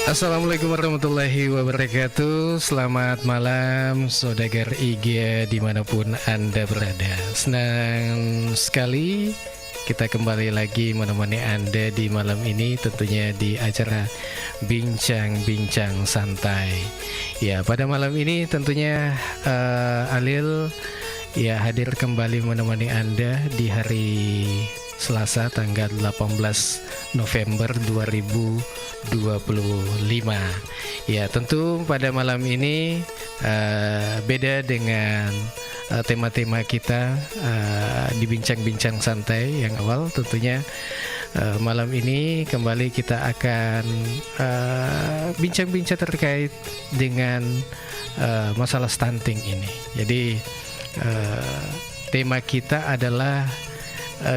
Assalamualaikum warahmatullahi wabarakatuh. Selamat malam saudagar IG dimanapun Anda berada. Senang sekali kita kembali lagi menemani Anda di malam ini, tentunya di acara Bincang-Bincang Santai. Ya, pada malam ini tentunya Alil ya hadir kembali menemani Anda di hari Selasa tanggal 18 November 2025. Ya, tentu pada malam ini beda dengan tema-tema kita di bincang-bincang santai yang awal. Tentunya malam ini kembali kita akan bincang-bincang terkait dengan masalah stunting ini. Jadi tema kita adalah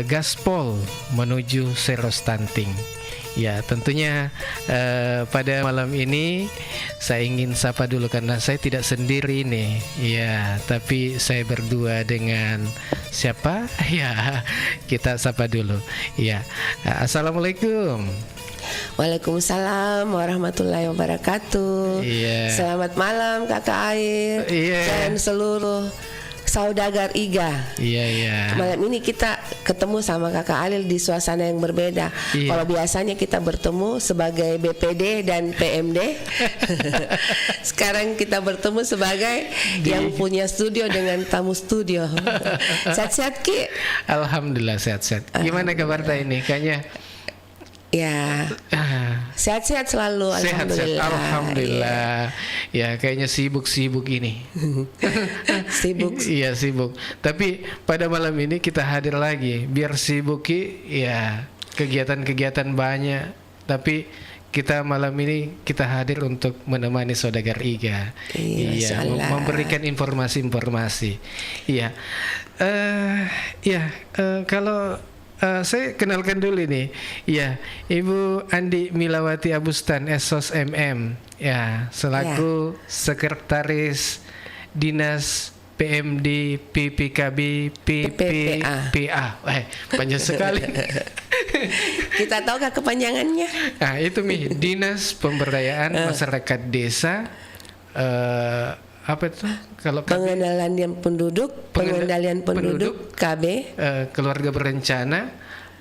gaspol menuju zero stunting. Ya, tentunya pada malam ini saya ingin sapa dulu karena saya tidak sendiri nih. Ya, tapi saya berdua dengan siapa? Ya, kita sapa dulu. Ya, Assalamualaikum. Waalaikumsalam warahmatullahi wabarakatuh. Selamat malam Kakak Air dan seluruh saudagar IGA. Malam ini kita ketemu sama Kakak Alil di suasana yang berbeda. Kalau biasanya kita bertemu sebagai BPD dan PMD, sekarang kita bertemu sebagai yang punya studio dengan tamu studio. Sehat-sehat Ki? Alhamdulillah sehat-sehat. Gimana kabar ini? Kayaknya ya sehat-sehat selalu. Alhamdulillah. Alhamdulillah. Ya, kayaknya sibuk-sibuk ini. Sibuk. Iya, sibuk. Tapi pada malam ini kita hadir lagi. Biar sibuk ya, kegiatan-kegiatan banyak. Tapi kita malam ini kita hadir untuk menemani saudagar IGA. Iya, memberikan informasi-informasi. Iya. Kalau saya kenalkan dulu nih, ya, Ibu Andi Milawati Abustan SOS MM, ya, selaku Sekretaris Dinas PMD PPKB PPPA. Panjang sekali. Kita tahukah kepanjangannya? Nah, itu Dinas Pemberdayaan Masyarakat Desa. Apa itu? Kalau pengendalian penduduk KB, keluarga berencana,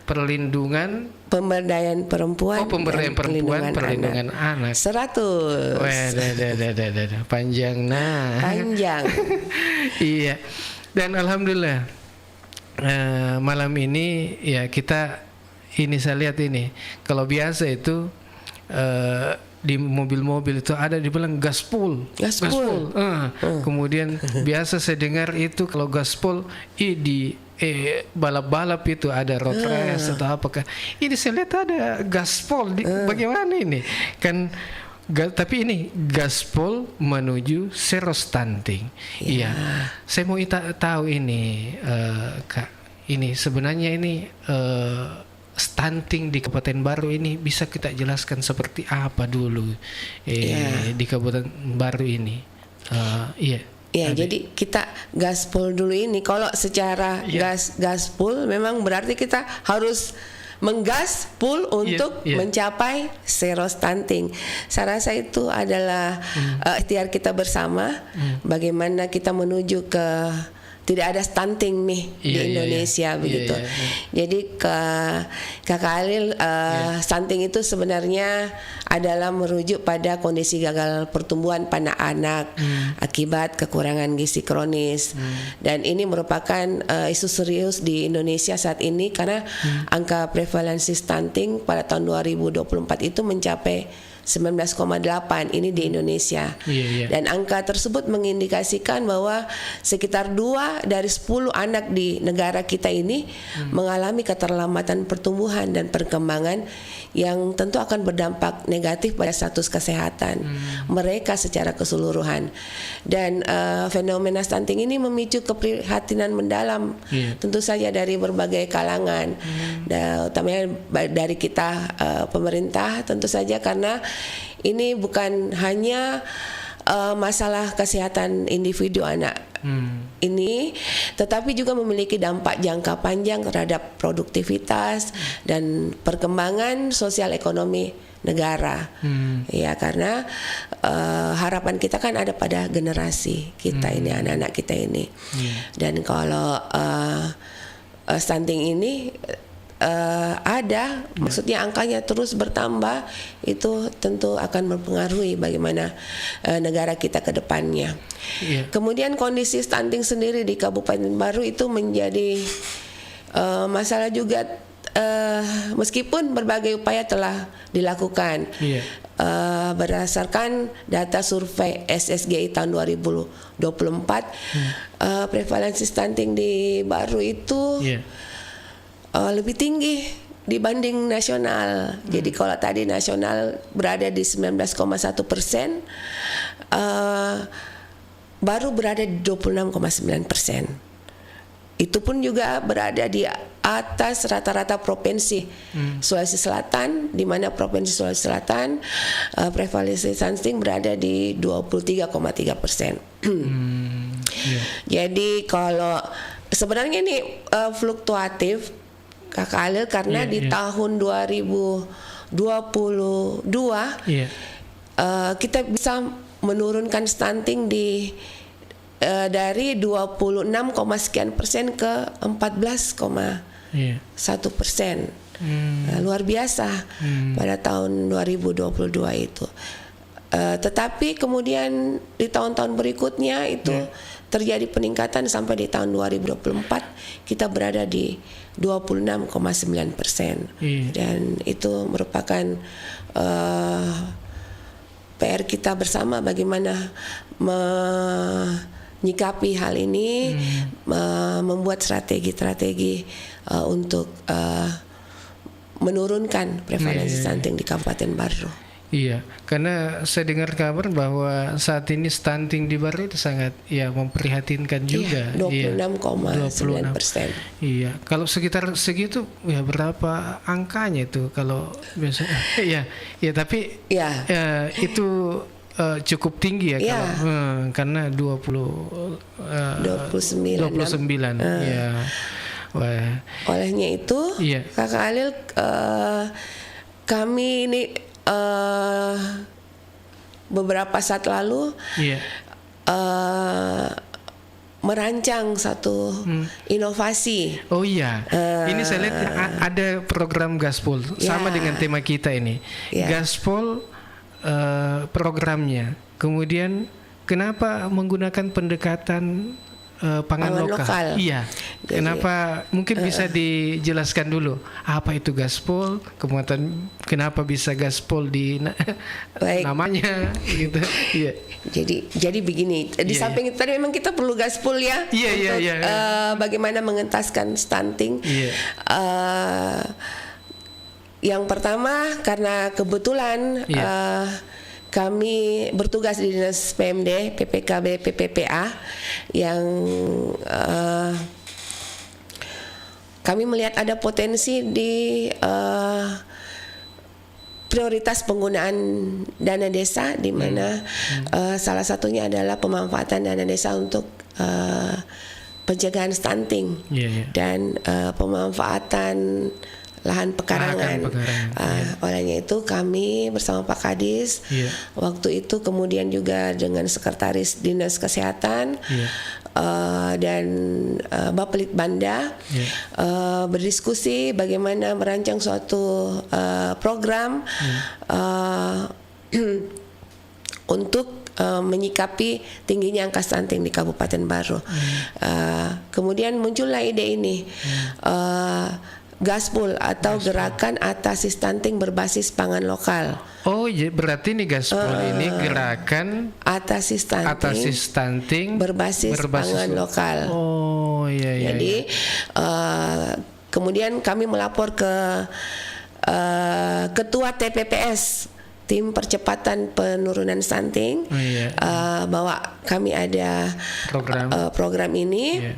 perlindungan, pemberdayaan perempuan, perlindungan anak. 100. Panjang. Panjang. Iya. Dan alhamdulillah malam ini ya kita saya lihat ini. Kalau biasa itu di mobil-mobil itu ada dibilang gaspol. Kemudian biasa saya dengar itu kalau gaspol di balap-balap itu ada road race atau apakah. Ini saya lihat ada gaspol bagaimana ini? Kan tapi ini gaspol menuju zero stunting. Iya. Saya mau tahu ini Kak. Ini sebenarnya ini stunting di Kabupaten Baru ini bisa kita jelaskan seperti apa dulu di Kabupaten Baru ini? Jadi kita gaspol dulu ini. Kalau secara gaspol memang berarti kita harus menggaspol untuk mencapai zero stunting. Saya rasa itu adalah ikhtiar kita bersama. Bagaimana kita menuju ke tidak ada stunting di Indonesia begitu. Jadi Kakak Alil, stunting itu sebenarnya adalah merujuk pada kondisi gagal pertumbuhan pada anak akibat kekurangan gizi kronis. Dan ini merupakan isu serius di Indonesia saat ini karena angka prevalensi stunting pada tahun 2024 itu mencapai 19,8 ini di Indonesia. Dan angka tersebut mengindikasikan bahwa sekitar 2 dari 10 anak di negara kita ini mengalami keterlambatan pertumbuhan dan perkembangan yang tentu akan berdampak negatif pada status kesehatan mereka secara keseluruhan. Dan fenomena stunting ini memicu keprihatinan mendalam tentu saja dari berbagai kalangan, dan utamanya dari kita pemerintah tentu saja, karena ini bukan hanya masalah kesehatan individu anak, ini, tetapi juga memiliki dampak jangka panjang terhadap produktivitas dan perkembangan sosial ekonomi negara. Ya, karena harapan kita kan ada pada generasi kita ini, anak-anak kita ini. Dan kalau stunting ini ada, maksudnya angkanya terus bertambah, itu tentu akan mempengaruhi bagaimana negara kita ke depannya. Kemudian kondisi stunting sendiri di Kabupaten Baru itu menjadi masalah juga, meskipun berbagai upaya telah dilakukan. Berdasarkan data survei SSGI tahun 2024, prevalensi stunting di Baru itu lebih tinggi dibanding nasional. Jadi kalau tadi nasional berada di 19,1%, Baru berada di 26,9%. Itu pun juga berada di atas rata-rata provinsi Sulawesi Selatan, di mana provinsi Sulawesi Selatan prevalensi stunting berada di 23,3%. Jadi kalau sebenarnya ini fluktuatif, Kakak Alil, karena di tahun 2022 kita bisa menurunkan stunting dari 26, sekian persen ke 14,1%. Luar biasa pada tahun 2022 itu. Tetapi kemudian di tahun-tahun berikutnya itu terjadi peningkatan sampai di tahun 2024 kita berada di 26,9%. Dan itu merupakan PR kita bersama bagaimana menyikapi hal ini, membuat strategi-strategi untuk menurunkan prevalensi stunting di Kabupaten Baru. Iya, karena saya dengar kabar bahwa saat ini stunting di Baru itu sangat memprihatinkan juga. 26,9%. Iya, kalau sekitar segitu ya berapa angkanya itu kalau biasanya? Tapi itu cukup tinggi ya kalau karena 29. Ya. Wah. Olehnya itu, Kakak Alil, kami ini beberapa saat lalu merancang satu inovasi. Oh iya, ini saya lihat ada program Gaspol sama dengan tema kita ini. Gaspol programnya. Kemudian kenapa menggunakan pendekatan pangan lokal? Iya. Jadi, kenapa? Mungkin bisa dijelaskan dulu apa itu Gaspol, kemudian kenapa bisa Gaspol di namanya gitu. Iya. Jadi begini, di samping itu tadi memang kita perlu Gaspol ya untuk bagaimana mengentaskan stunting. Yang pertama karena kebetulan kami bertugas di Dinas PMD, PPKB, PPPA yang kami melihat ada potensi di prioritas penggunaan dana desa, di mana salah satunya adalah pemanfaatan dana desa untuk pencegahan stunting dan pemanfaatan lahan pekarangan. Olehnya itu kami bersama Pak Kadis waktu itu, kemudian juga dengan Sekretaris Dinas Kesehatan dan Bapelitbanda Banda berdiskusi bagaimana merancang suatu program untuk menyikapi tingginya angka stunting di Kabupaten Baru. Kemudian muncullah ide ini, Gaspol atau Gerakan Atasi Stunting Berbasis Pangan Lokal. Oh, berarti nih Gaspol ini gerakan atasi stunting berbasis pangan lokal. Oh iya. Jadi kemudian kami melapor ke Ketua TPPS, Tim Percepatan Penurunan Stunting, bahwa kami ada program ini,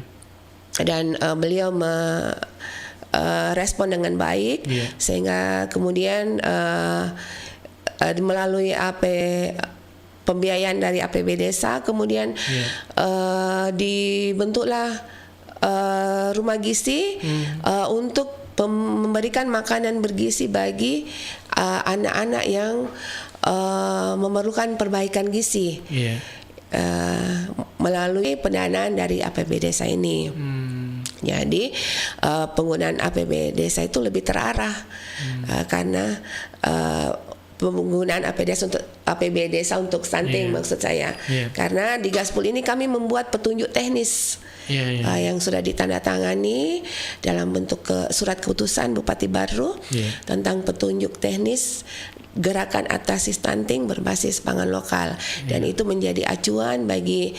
dan beliau respon dengan baik, sehingga kemudian melalui pembiayaan dari APB Desa, kemudian dibentuklah rumah gizi untuk memberikan makanan bergizi bagi anak-anak yang memerlukan perbaikan gizi melalui pendanaan dari APB Desa ini. Jadi penggunaan APB Desa itu lebih terarah karena penggunaan APB Desa untuk stunting maksud saya. Karena di Gaspul ini kami membuat petunjuk teknis yang sudah ditandatangani dalam bentuk surat keputusan Bupati Baru tentang petunjuk teknis gerakan atasi stunting berbasis pangan lokal, dan itu menjadi acuan bagi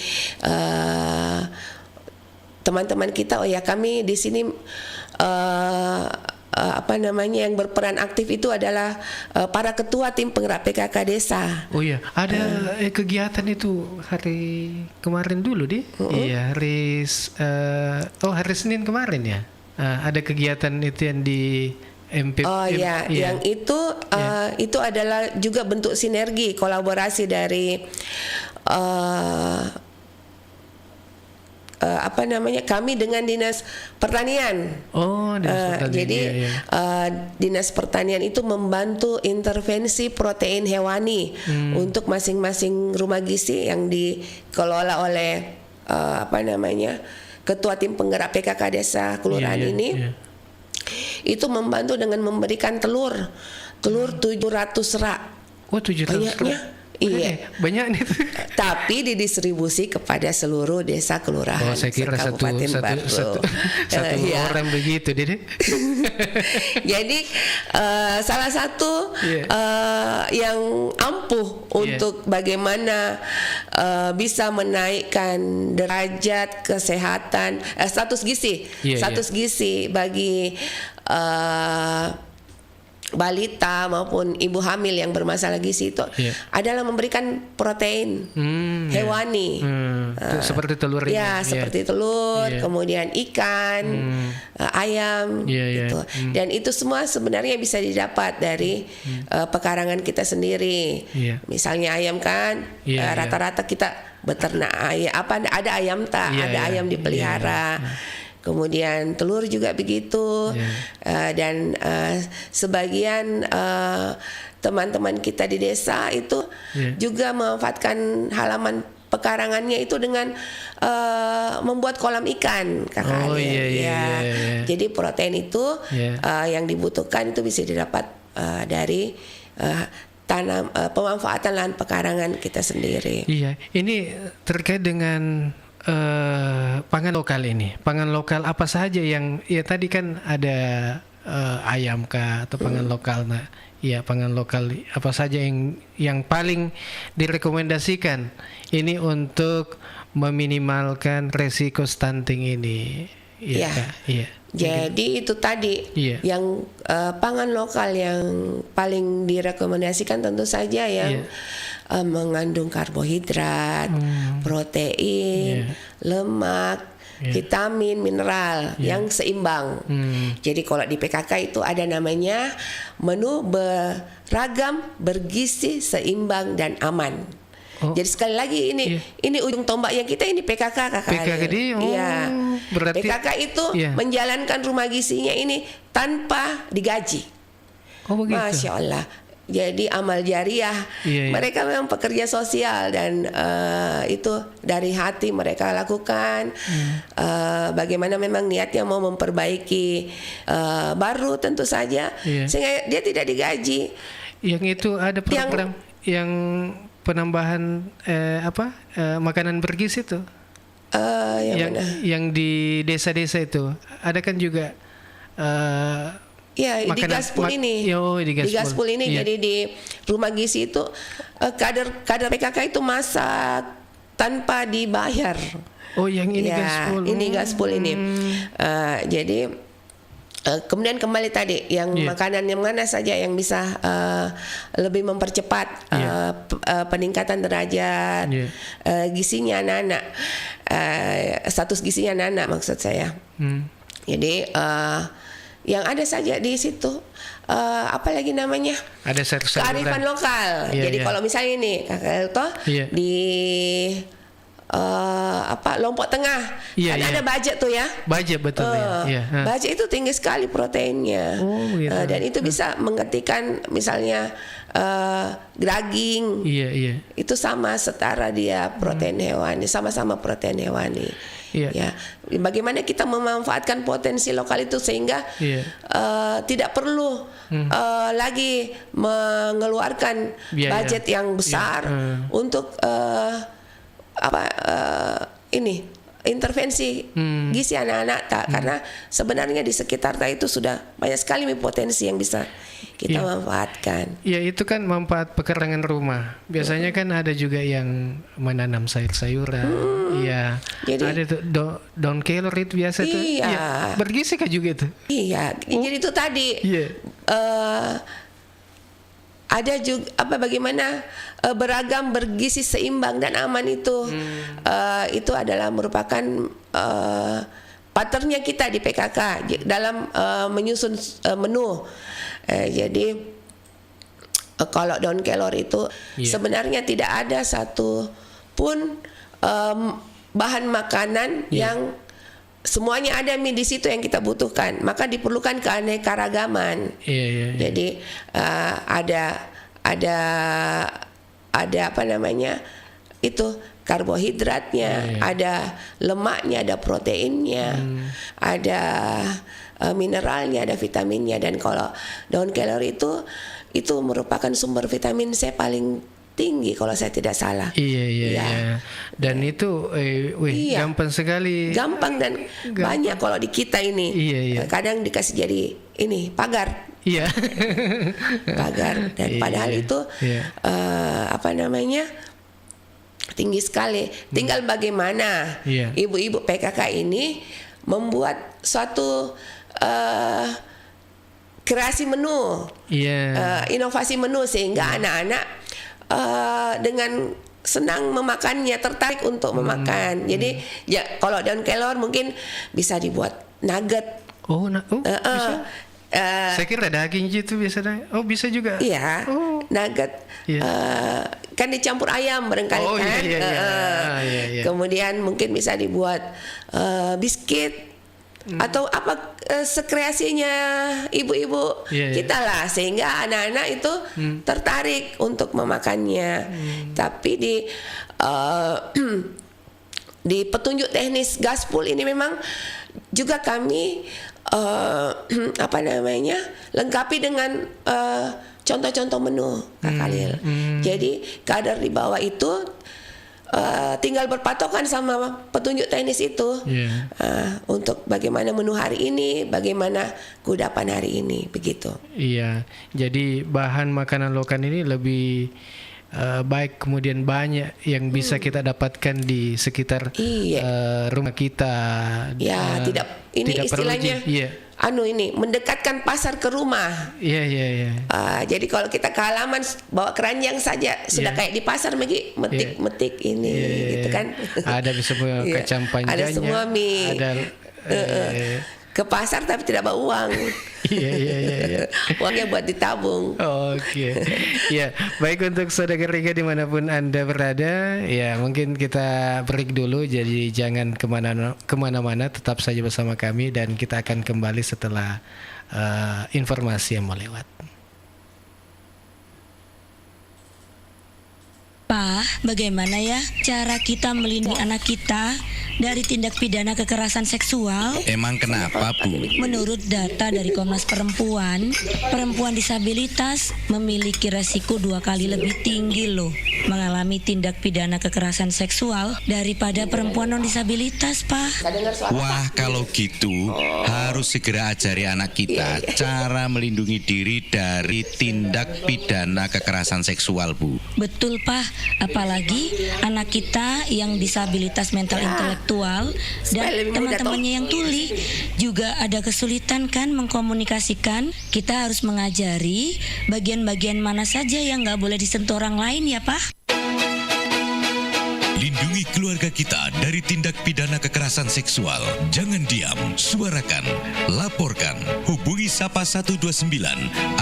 teman-teman kita. Kami di sini yang berperan aktif itu adalah para ketua tim penggerak PKK desa. Oh iya, ada kegiatan itu hari kemarin dulu iya, hari Senin kemarin ya. Ada kegiatan itu yang di MP. Yang itu adalah juga bentuk sinergi kolaborasi dari kami dengan Dinas Pertanian. Dinas Pertanian itu membantu intervensi protein hewani untuk masing-masing rumah gizi yang dikelola oleh ketua tim penggerak PKK desa kelurahan ini. Itu membantu dengan memberikan telur 700 rak. Oh, 700 banyaknya. Iya, banyak nih. Tapi didistribusi kepada seluruh desa kelurahan. Saya kira satu orang begitu, Dede. Jadi salah satu yang ampuh untuk bagaimana bisa menaikkan derajat kesehatan, status gizi bagi balita maupun ibu hamil yang bermasalah gizi itu adalah memberikan protein hewani, seperti telur ini. Seperti telur, kemudian ikan, ayam, gitu. Dan itu semua sebenarnya bisa didapat dari pekarangan kita sendiri. Misalnya ayam kan, rata-rata kita beternak ada ayam ada ayam dipelihara. Kemudian telur juga begitu, dan sebagian teman-teman kita di desa itu juga memanfaatkan halaman pekarangannya itu dengan membuat kolam ikan, Jadi protein itu yang dibutuhkan itu bisa didapat dari pemanfaatan lahan pekarangan kita sendiri. Iya, ini terkait dengan pangan lokal ini. Pangan lokal apa saja yang tadi kan ada ayam kah atau pangan lokal. Nah, pangan lokal apa saja yang paling direkomendasikan ini untuk meminimalkan resiko stunting ini. Jadi itu tadi yang pangan lokal yang paling direkomendasikan tentu saja yang mengandung karbohidrat, protein, lemak, vitamin, mineral yang seimbang. Jadi kalau di PKK itu ada namanya menu beragam, bergizi, seimbang dan aman. Jadi sekali lagi ini ujung tombaknya kita ini PKK berarti PKK itu menjalankan rumah gizinya ini tanpa digaji. Masya Allah. Jadi amal jariah. Mereka memang pekerja sosial dan itu dari hati mereka lakukan. Bagaimana memang niatnya mau memperbaiki baru tentu saja, sehingga dia tidak digaji. Yang itu ada program yang penambahan makanan bergizi itu. Yang di desa-desa itu ada kan juga. Di Gaspul ini. Di Gaspul ini. Jadi di rumah gizi itu kader PKK itu masak tanpa dibayar. Yang ini Gaspul. Ini Gaspul ini. Jadi kemudian kembali tadi yang makanan yang mana saja yang bisa lebih mempercepat peningkatan derajat gizinya anak-anak, status gizinya anak-anak maksud saya. Jadi yang ada saja di situ. Apa lagi namanya? Ada kearifan lokal. Jadi kalau misalnya ini Kakak Elto di Lombok Tengah ada bajet tuh ya. Bajet betul ya. Bajet itu tinggi sekali proteinnya. Gitu. Dan itu bisa menggantikan misalnya daging. Itu sama setara dia protein hewani, sama-sama protein hewani. Ya, bagaimana kita memanfaatkan potensi lokal itu sehingga tidak perlu lagi mengeluarkan budget yang besar untuk intervensi gizi anak-anak karena sebenarnya di sekitar itu sudah banyak sekali potensi yang bisa kita manfaatkan. Ya itu kan manfaat pekarangan rumah. Biasanya kan ada juga yang menanam sayur-sayuran. Jadi ada tuh daun kelor itu biasa tuh. Iya. Bergizi kah juga itu? Iya. Jadi itu tadi. Ada juga bagaimana beragam, bergizi, seimbang dan aman itu. Itu adalah merupakan patternnya kita di PKK dalam menyusun menu. Jadi kalau daun kelor itu sebenarnya tidak ada satu pun bahan makanan yang semuanya ada di situ yang kita butuhkan, maka diperlukan keanekaragaman. Jadi ada apa namanya itu karbohidratnya, ada lemaknya, ada proteinnya, ada mineralnya, ada vitaminnya. Dan kalau daun kelor itu merupakan sumber vitamin C paling tinggi kalau saya tidak salah. Iya. Dan itu gampang sekali. Gampang dan banyak kalau di kita ini. Kadang dikasih jadi ini pagar. Pagar. Dan padahal itu apa namanya? Tinggi sekali. Tinggal bagaimana ibu-ibu PKK ini membuat suatu kreasi menu, inovasi menu sehingga anak-anak dengan senang memakannya, tertarik untuk memakan. Jadi kalau daun kelor mungkin bisa dibuat nugget. Bisa. Saya kira daging gitu biasanya. Bisa juga. Iya. Nugget. Kan dicampur ayam barangkali kan. Kemudian mungkin bisa dibuat biskuit. Atau apa sekreasinya ibu-ibu kita lah, sehingga anak-anak itu tertarik untuk memakannya. Tapi di petunjuk teknis Gaspul ini memang juga kami lengkapi dengan contoh-contoh menu, Kak Khalil. Jadi kadar di bawah itu tinggal berpatokan sama petunjuk teknis itu untuk bagaimana menu hari ini, bagaimana kudapan hari ini, begitu. Iya, jadi bahan makanan lokal ini lebih baik, kemudian banyak yang bisa kita dapatkan di sekitar rumah kita. Tidak istilahnya mendekatkan pasar ke rumah. Jadi kalau kita ke halaman bawa keranjang saja sudah kayak di pasar metik ini gitu kan. Ada semua kacang panjangnya. Ada semua mie. Ke pasar tapi tidak bawa uang. Uangnya buat ditabung. Ya, baik untuk saudara Rika dimanapun Anda berada. Ya, mungkin kita break dulu. Jadi jangan kemana-mana, tetap saja bersama kami dan kita akan kembali setelah informasi yang mau lewat. Pak, bagaimana ya cara kita melindungi anak kita dari tindak pidana kekerasan seksual? Emang kenapa, Bu? Menurut data dari Komnas Perempuan, perempuan disabilitas memiliki resiko 2 kali lebih tinggi loh mengalami tindak pidana kekerasan seksual daripada perempuan non-disabilitas, Pak. Wah, kalau gitu harus segera ajari anak kita cara melindungi diri dari tindak pidana kekerasan seksual, Bu. Betul, Pak. Apalagi anak kita yang disabilitas mental intelektual dan teman-temannya yang tuli juga ada kesulitan kan mengkomunikasikan. Kita harus mengajari bagian-bagian mana saja yang nggak boleh disentuh orang lain ya, Pak. Lindungi keluarga kita dari tindak pidana kekerasan seksual. Jangan diam, suarakan, laporkan. Hubungi Sapa 129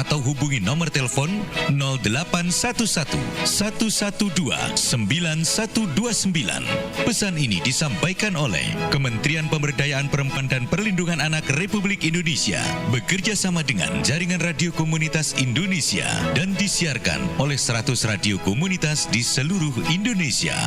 atau hubungi nomor telepon 0811 112 9129. Pesan ini disampaikan oleh Kementerian Pemberdayaan Perempuan dan Perlindungan Anak Republik Indonesia bekerja sama dengan Jaringan Radio Komunitas Indonesia dan disiarkan oleh 100 radio komunitas di seluruh Indonesia.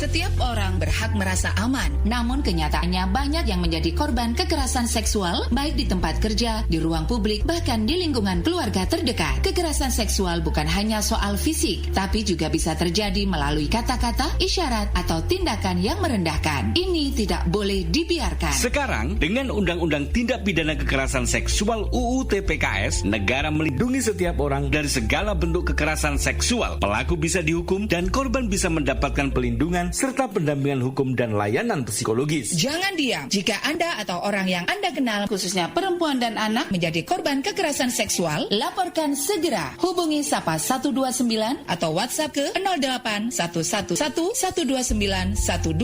Setiap orang berhak merasa aman, namun kenyataannya banyak yang menjadi korban kekerasan seksual, baik di tempat kerja, di ruang publik, bahkan di lingkungan keluarga terdekat. Kekerasan seksual bukan hanya soal fisik, tapi juga bisa terjadi melalui kata-kata, isyarat, atau tindakan yang merendahkan. Ini tidak boleh dibiarkan. Sekarang, dengan Undang-Undang Tindak Pidana Kekerasan Seksual UU TPKS, negara melindungi setiap orang dari segala bentuk kekerasan seksual. Pelaku bisa dihukum dan korban bisa mendapatkan pelindungan serta pendampingan hukum dan layanan psikologis. Jangan diam jika Anda atau orang yang Anda kenal, khususnya perempuan dan anak, menjadi korban kekerasan seksual. Laporkan segera. Hubungi Sapa 129 atau WhatsApp ke 08 111 129 129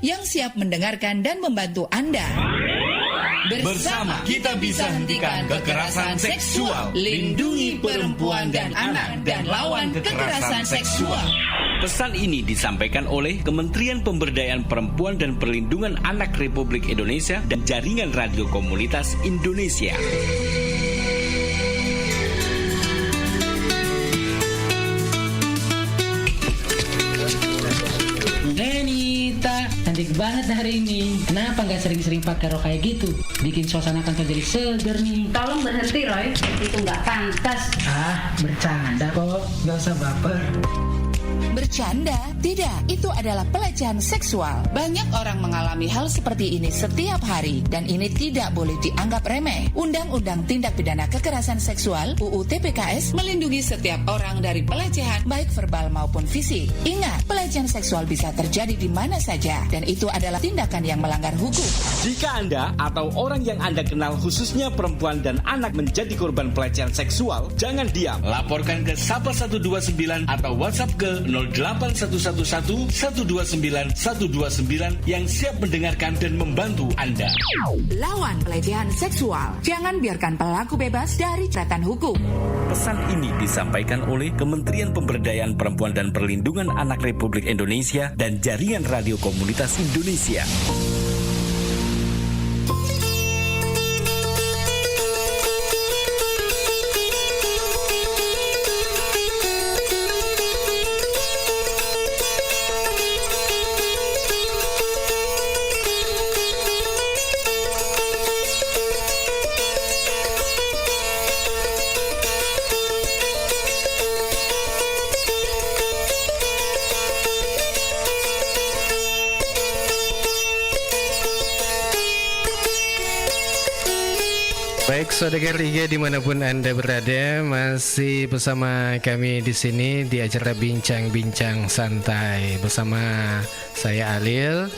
yang siap mendengarkan dan membantu Anda. Bersama kita bisa hentikan kekerasan seksual, lindungi perempuan dan anak, dan lawan kekerasan seksual. Pesan ini disampaikan oleh Kementerian Pemberdayaan Perempuan dan Perlindungan Anak Republik Indonesia dan Jaringan Radio Komunitas Indonesia. Nita, cantik banget hari ini. Kenapa nggak sering-sering pakai rok kayak gitu? Bikin suasana kantor jadi seger nih. Tolong berhenti, Roy. Itu nggak pantas. Bercanda kok. Nggak usah baper. Bercanda? Tidak, itu adalah pelecehan seksual. Banyak orang mengalami hal seperti ini setiap hari, dan ini tidak boleh dianggap remeh. Undang-Undang Tindak Pidana Kekerasan Seksual UU TPKS melindungi setiap orang dari pelecehan baik verbal maupun fisik. Ingat, pelecehan seksual bisa terjadi di mana saja, dan itu adalah tindakan yang melanggar hukum. Jika Anda atau orang yang Anda kenal, khususnya perempuan dan anak, menjadi korban pelecehan seksual, jangan diam. Laporkan ke Sapa 129 atau WhatsApp ke 0811 129 129 yang siap mendengarkan dan membantu Anda. Lawan pelecehan seksual. Jangan biarkan pelaku bebas dari jeratan hukum. Pesan ini disampaikan oleh Kementerian Pemberdayaan Perempuan dan Perlindungan Anak Republik Indonesia dan Jaringan Radio Komunitas Indonesia. Baik, saudara Riga dimanapun Anda berada, masih bersama kami di sini di acara Bincang-Bincang Santai bersama saya Alil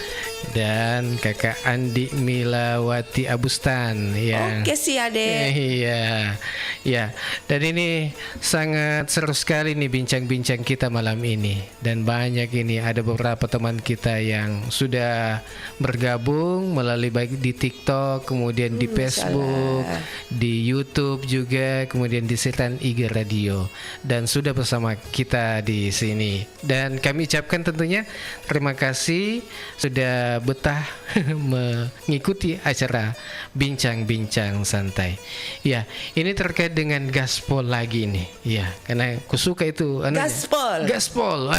dan kakak Andi Milawati Abustan yang Oke sih Ade. Iya, ya. Dan ini sangat seru sekali nih bincang-bincang kita malam ini. Dan banyak ini ada beberapa teman kita yang sudah bergabung melalui baik di TikTok, kemudian di Facebook, di YouTube juga, kemudian di setan IG Radio, dan sudah bersama kita di sini. Dan kami ucapkan tentunya terima kasih sudah betah mengikuti acara Bincang-Bincang Santai. Ya, ini terkait dengan gaspol lagi nih. Ya, karena aku suka itu Gaspol. Gaspol.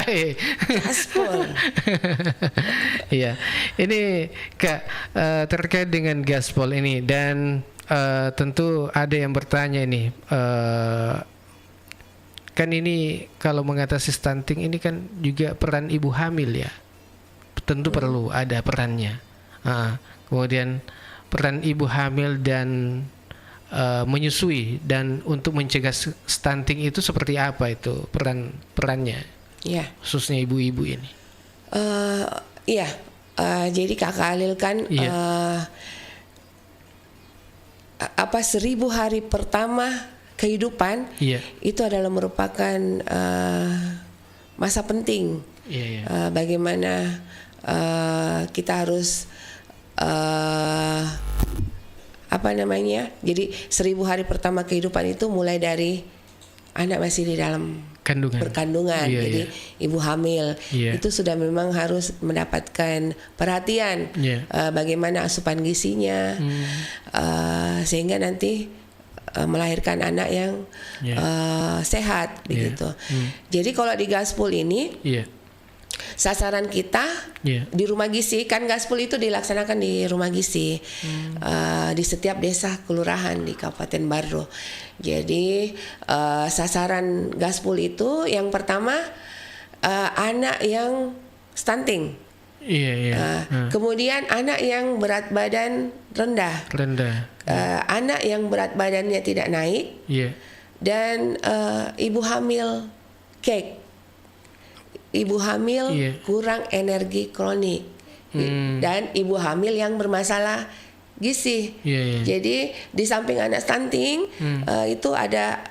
Gaspol. Ya, ini Kak, terkait dengan gaspol ini, dan tentu ada yang bertanya ini, kan ini kalau mengatasi stunting ini kan juga peran ibu hamil ya, tentu perlu ada perannya. Kemudian peran ibu hamil dan menyusui, dan untuk mencegah stunting itu seperti apa itu perannya, Ya. khususnya ibu-ibu ini? Iya. Jadi Kakak Alil kan 1000 hari pertama kehidupan itu adalah merupakan masa penting. Bagaimana kita harus jadi 1000 hari pertama kehidupan itu mulai dari anak masih di dalam berkandungan, jadi ibu hamil itu sudah memang harus mendapatkan perhatian, bagaimana asupan gizinya, sehingga nanti melahirkan anak yang sehat begitu. Jadi kalau di Gaspol ini sasaran kita di rumah gizi, kan Gaspol itu dilaksanakan di rumah gizi di setiap desa kelurahan di Kabupaten Bardo. Jadi sasaran Gaspol itu yang pertama anak yang stunting. Kemudian anak yang berat badan rendah. Anak yang berat badannya tidak naik. Dan ibu hamil cake. Ibu hamil kurang energi kronik. Dan ibu hamil yang bermasalah gizi. Jadi di samping anak stunting itu ada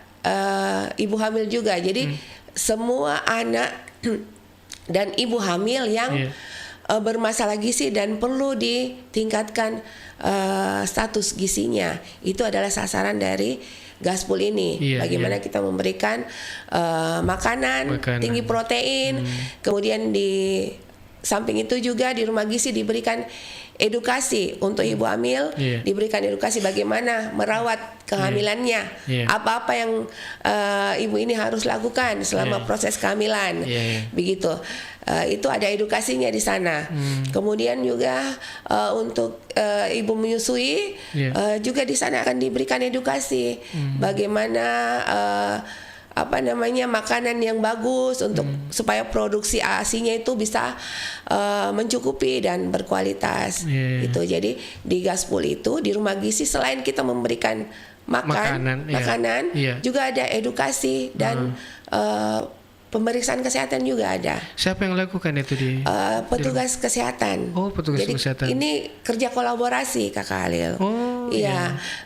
ibu hamil juga. Jadi semua anak dan ibu hamil yang bermasalah gizi dan perlu ditingkatkan status gizinya, itu adalah sasaran dari Gaspol ini. Bagaimana kita memberikan makanan tinggi protein, kemudian di samping itu juga di rumah gizi diberikan edukasi untuk ibu hamil, diberikan edukasi bagaimana merawat kehamilannya, apa-apa yang ibu ini harus lakukan selama proses kehamilan, begitu. Itu ada edukasinya di sana. Kemudian juga untuk ibu menyusui juga di sana akan diberikan edukasi bagaimana makanan yang bagus untuk supaya produksi ASI-nya itu bisa mencukupi dan berkualitas. Itu jadi di Gaspol itu di rumah gizi selain kita memberikan makanan juga ada edukasi dan pemeriksaan kesehatan juga ada. Siapa yang lakukan itu di petugas kesehatan. Petugas jadi, kesehatan. Ini kerja kolaborasi Kakak Halil.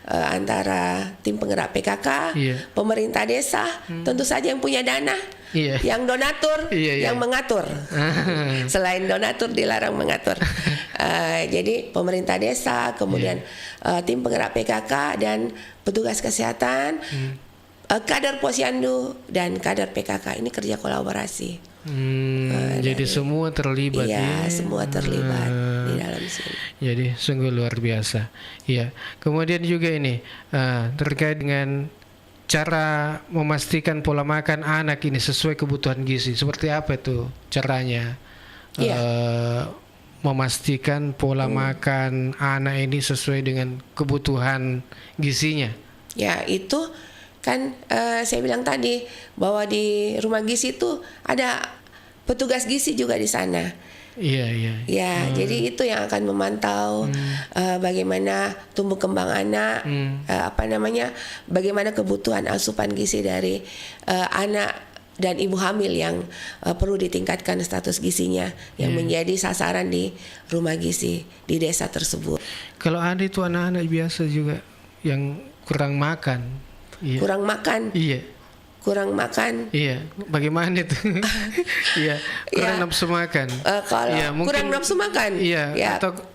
Antara tim penggerak PKK, pemerintah desa, tentu saja yang punya dana, yang donatur, yang mengatur. Selain donatur dilarang mengatur. Jadi pemerintah desa, kemudian tim penggerak PKK dan petugas kesehatan. Kader Posyandu dan kader PKK ini kerja kolaborasi. Jadi semua terlibat. Semua terlibat di dalam sini. Jadi sungguh luar biasa. Kemudian juga ini terkait dengan cara memastikan pola makan anak ini sesuai kebutuhan gizi. Seperti apa itu caranya? Memastikan pola makan anak ini sesuai dengan kebutuhan gizinya. Itu kan saya bilang tadi bahwa di rumah gizi itu ada petugas gizi juga di sana. Jadi itu yang akan memantau bagaimana tumbuh kembang anak, bagaimana kebutuhan asupan gizi dari anak dan ibu hamil yang perlu ditingkatkan status gizinya yang menjadi sasaran di rumah gizi di desa tersebut. Kalau ada itu anak-anak biasa juga yang kurang makan. Kurang makan. Bagaimana itu? Kurang nafsu makan. Kalau kurang nafsu makan. Atau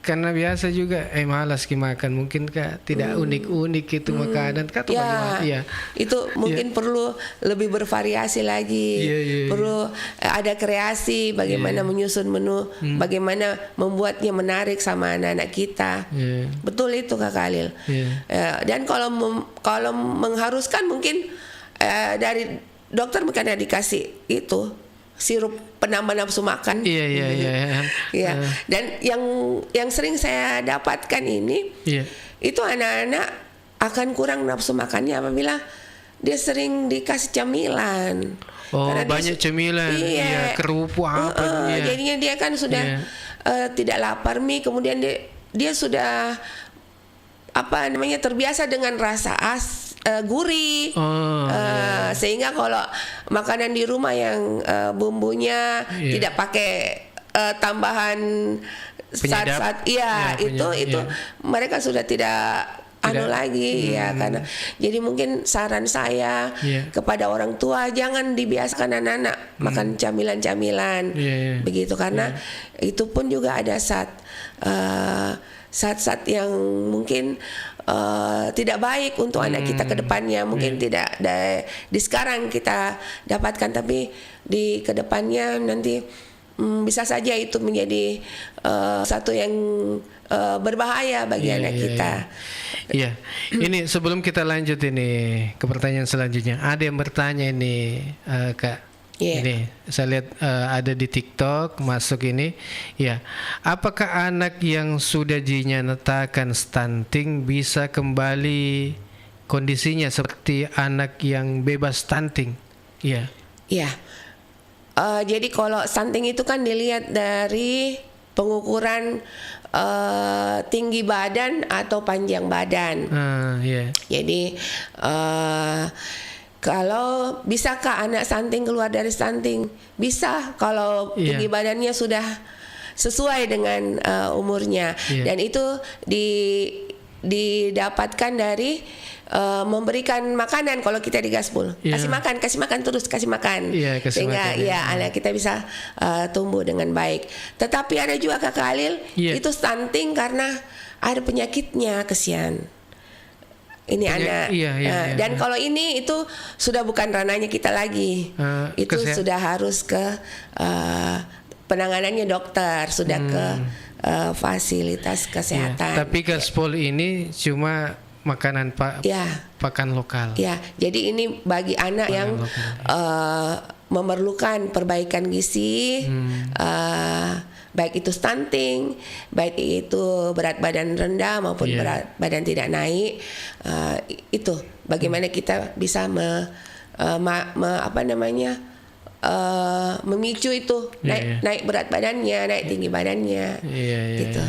karena biasa juga malas makan, mungkin tidak unik-unik itu makanan bagaimana? Itu mungkin perlu lebih bervariasi lagi. Perlu ada kreasi bagaimana menyusun menu, bagaimana membuatnya menarik sama anak-anak kita. Betul itu Kak Halil. Dan kalau mengharuskan mungkin dari dokter makanya dikasih itu sirup penambah nafsu makan. Dan yang sering saya dapatkan ini itu anak-anak akan kurang nafsu makannya apabila dia sering dikasih camilan. Banyak cemilan. Kerupuk apa. Jadinya dia kan sudah tidak lapar mie, kemudian dia sudah terbiasa dengan rasa gurih, sehingga kalau makanan di rumah yang bumbunya tidak pakai tambahan zat-zat, itu mereka sudah tidak ya karena jadi mungkin saran saya kepada orang tua jangan dibiasakan anak-anak makan camilan-camilan begitu karena itu pun juga ada saat-saat yang mungkin tidak baik untuk anak kita ke depannya, mungkin tidak di sekarang kita dapatkan, tapi di kedepannya nanti bisa saja itu menjadi satu yang berbahaya bagi anak kita. Iya, ini sebelum kita lanjut ini ke pertanyaan selanjutnya, ada yang bertanya ini Kak. Ini saya lihat ada di TikTok masuk ini, ya. Apakah anak yang sudah dinyatakan stunting bisa kembali kondisinya seperti anak yang bebas stunting? Iya. Iya. Jadi kalau stunting itu kan dilihat dari pengukuran tinggi badan atau panjang badan. Jadi kalau bisakah anak stunting keluar dari stunting? Bisa kalau tinggi badannya sudah sesuai dengan umurnya, dan itu didapatkan dari memberikan makanan. Kalau kita di Gaspol kasih makan terus, kasih makan sehingga anak kita bisa tumbuh dengan baik. Tetapi ada juga Kakak Halil itu stunting karena ada penyakitnya, kesian. Ini anak dan kalau ini itu sudah bukan ranahnya kita lagi, itu sudah harus ke penanganannya dokter, sudah ke fasilitas kesehatan. Tapi Gaspol ini cuma makanan pakan lokal. Jadi ini bagi anak yang memerlukan perbaikan gizi, baik itu stunting, baik itu berat badan rendah maupun berat badan tidak naik, itu bagaimana kita bisa memicu itu naik berat badannya, naik tinggi badannya, gitu.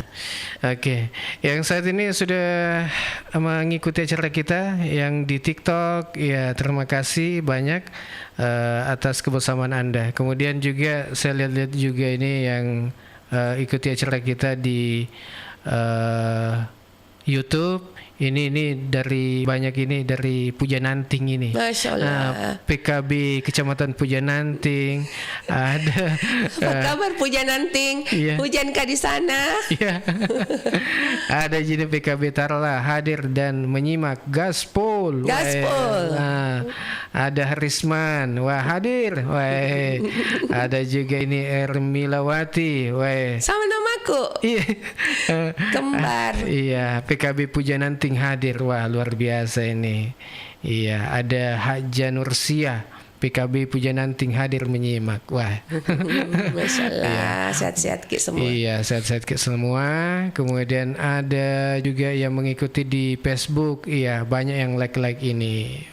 Oke, yang saat ini sudah mengikuti acara kita yang di TikTok, ya terima kasih banyak atas kebersamaan Anda. Kemudian juga saya lihat juga ini yang ikuti acara kita di YouTube. Ini dari banyak ini dari Pujananting ini. Masya Allah. PKB Kecamatan Pujananting ada. Apa kabar Pujananting? Hujankah di sana? Ada jadi PKB Tarla hadir dan menyimak Gaspol. Ada Harisman, hadir. Ada juga ini Ermilawati, sama namaku. Kembar. PKB Pujananting hadir, luar biasa ini. Ada Haja Nursia, PKB Pujananting hadir menyimak. Masya Allah, sehat-sehat ke semua. Sehat-sehat ke semua. Kemudian ada juga yang mengikuti di Facebook. Banyak yang like ini,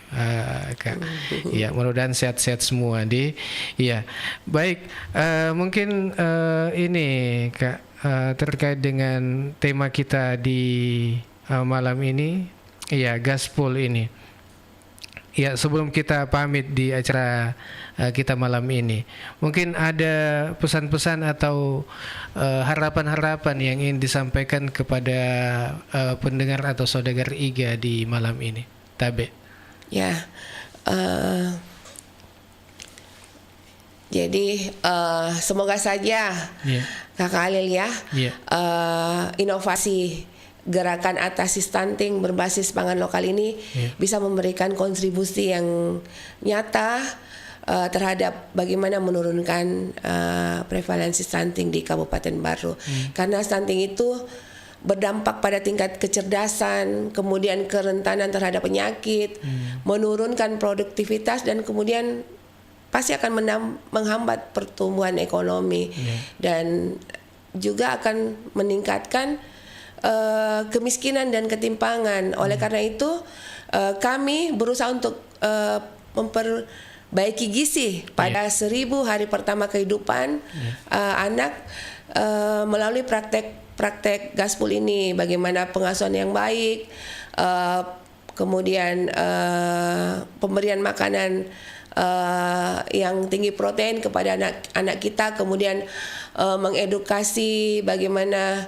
Kak. Mudah-mudahan sehat-sehat semua di. Baik. Mungkin ini Kak terkait dengan tema kita di malam ini, Gaspol ini. Sebelum kita pamit di acara kita malam ini, mungkin ada pesan-pesan atau harapan-harapan yang ingin disampaikan kepada pendengar atau saudagar IGA di malam ini, Tabe. Jadi semoga saja Kakak Halil inovasi gerakan atasi stunting berbasis pangan lokal ini bisa memberikan kontribusi yang nyata terhadap bagaimana menurunkan prevalensi stunting di Kabupaten Baru. Karena stunting itu berdampak pada tingkat kecerdasan, kemudian kerentanan terhadap penyakit, menurunkan produktivitas, dan kemudian pasti akan menghambat pertumbuhan ekonomi dan juga akan meningkatkan kemiskinan dan ketimpangan. Oleh karena itu kami berusaha untuk memperbaiki gizi pada 1000 hari pertama kehidupan anak melalui praktek Gaspol ini. Bagaimana pengasuhan yang baik, kemudian pemberian makanan yang tinggi protein kepada anak kita, kemudian mengedukasi bagaimana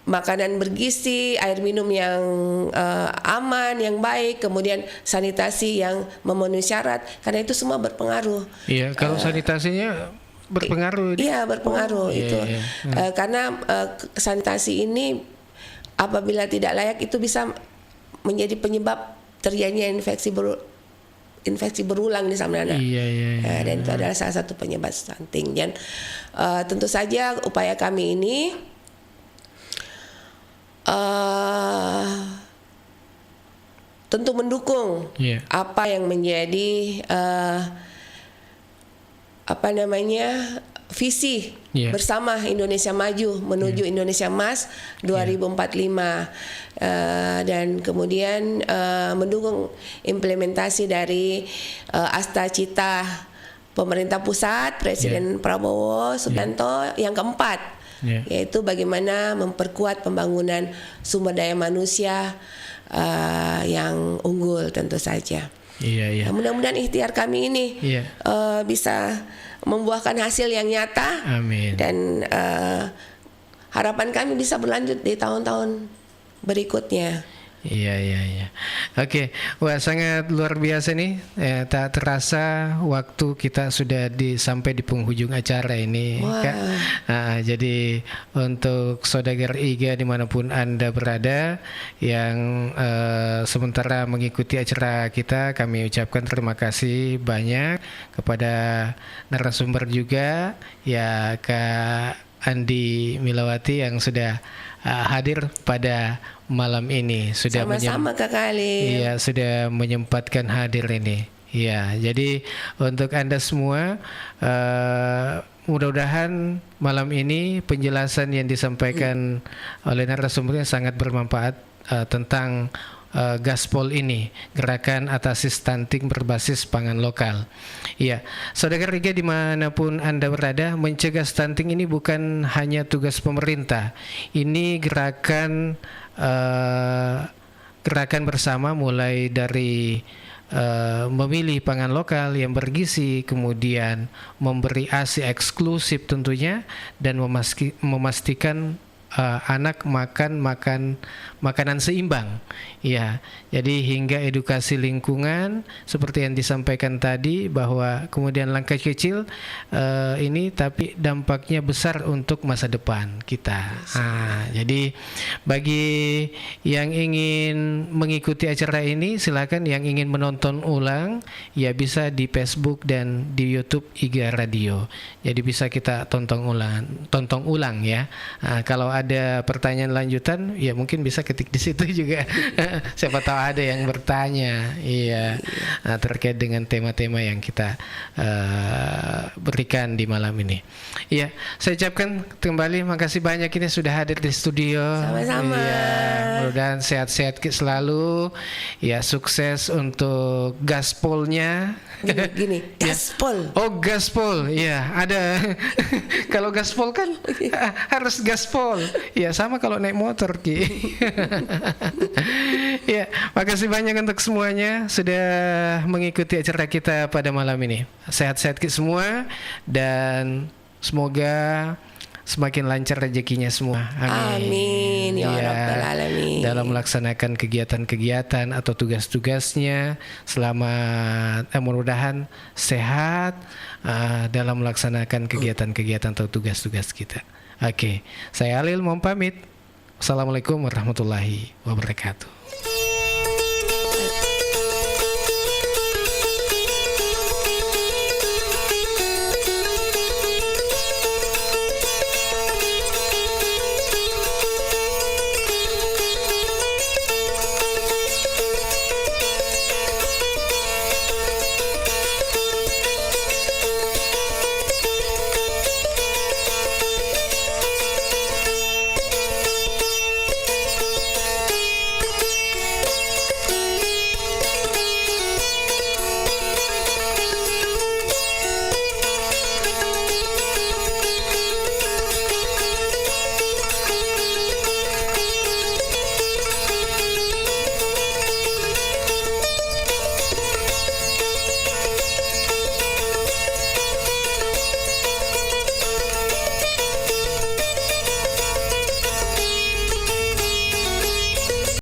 makanan bergizi, air minum yang aman, yang baik, kemudian sanitasi yang memenuhi syarat, karena itu semua berpengaruh. Iya, kalau sanitasinya berpengaruh. Iya, berpengaruh itu. Karena sanitasi ini apabila tidak layak itu bisa menjadi penyebab terjadinya infeksi berulang di saluran anak. Dan itu adalah salah satu penyebab stunting. Dan tentu saja upaya kami ini tentu mendukung apa yang menjadi visi bersama Indonesia Maju menuju Indonesia Emas 2045, dan kemudian mendukung implementasi dari Asta Cita pemerintah pusat Presiden Prabowo Subianto yang keempat, yaitu bagaimana memperkuat pembangunan sumber daya manusia yang unggul tentu saja. Nah, mudah-mudahan ikhtiar kami ini bisa membuahkan hasil yang nyata. Amin. Dan harapan kami bisa berlanjut di tahun-tahun berikutnya. Iya. Oke, wah sangat luar biasa nih. Tak terasa waktu kita sudah sampai di penghujung acara ini, Kak. Jadi untuk saudagar IGA dimanapun Anda berada yang sementara mengikuti acara kita, kami ucapkan terima kasih banyak kepada narasumber juga, ya Kak Andi Milawati yang sudah hadir pada malam ini, sudah sama-sama Kak Ali. Iya, sudah menyempatkan hadir ini. Iya, jadi untuk Anda semua mudah-mudahan malam ini penjelasan yang disampaikan oleh narasumbernya sangat bermanfaat tentang Gaspol ini, gerakan atasi stunting berbasis pangan lokal. Iya, saudara Riga dimanapun Anda berada, mencegah stunting ini bukan hanya tugas pemerintah. Ini gerakan bersama, mulai dari memilih pangan lokal yang bergizi, kemudian memberi ASI eksklusif tentunya, dan memastikan anak makan makanan seimbang. Ya, jadi hingga edukasi lingkungan seperti yang disampaikan tadi, bahwa kemudian langkah kecil ini tapi dampaknya besar untuk masa depan kita. Jadi bagi yang ingin mengikuti acara ini, silakan. Yang ingin menonton ulang ya bisa di Facebook dan di YouTube IGA Radio. Jadi bisa kita tonton ulang ya. Kalau ada pertanyaan lanjutan ya mungkin bisa ketik di situ juga. Siapa tahu ada yang bertanya terkait dengan tema-tema yang kita berikan di malam ini. Iya, saya ucapkan kembali makasih banyak ini sudah hadir di studio. Sama-sama. Mudah-mudahan sehat-sehat selalu. Ya, sukses untuk gaspolnya. Gini, gaspol. Oh, gaspol. Iya, ada. Kalau gaspol kan harus gaspol. Ya, sama kalau naik motor, Ki. Ya, makasih banyak untuk semuanya sudah mengikuti acara kita pada malam ini. Sehat-sehat Ki semua, dan semoga semakin lancar rezekinya semua. Amin. Ya Rabbal Alamin. Dalam melaksanakan kegiatan-kegiatan atau tugas-tugasnya, selamat, mudah-mudahan sehat dalam melaksanakan kegiatan-kegiatan atau tugas-tugas kita. Oke, saya Alil mau pamit. Assalamualaikum warahmatullahi wabarakatuh.